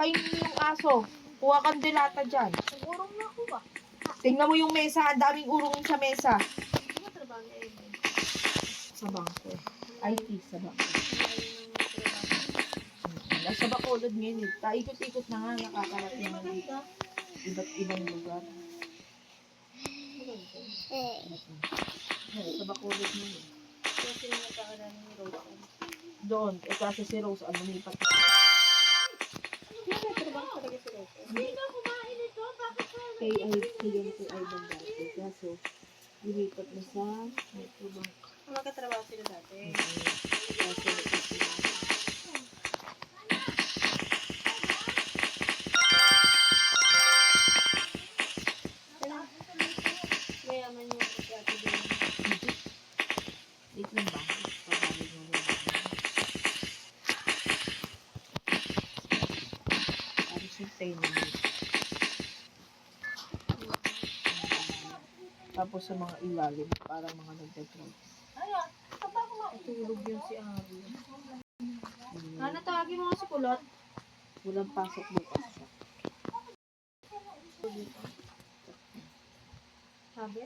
kainin mo yung aso. Kuha kang delata dyan. Urong na ako ba? Tingnan mo yung mesa. Ang daming urong sa mesa. Ano trabaho niya yun? Sa bangko. IT sa bangko. Nasa Bacolod ngayon eh. Taikot-ikot na nga. Nakakarating na dito. Iba't ibang lugar. Sa Bacolod ngayon eh. Kasi yung nagkakaroon ni Rose. Doon. Kasi si Rose, lumipat na. Trabaho talaga si Rose. Kay Idol dati. Kaso, lumipat na sa Metrobank. Magkatrabaho sila dati. Mayaman yung kasi doon. Dito lang ba? Pagkabig mo lang. Parang sintay na dito. Tapos sa mga ilalim, parang mga nagdadrugs. Ayan, kapag matulog yun si Ari. Ano Tawagin mo si Kulot? walang pasok bukas siya. Sabi?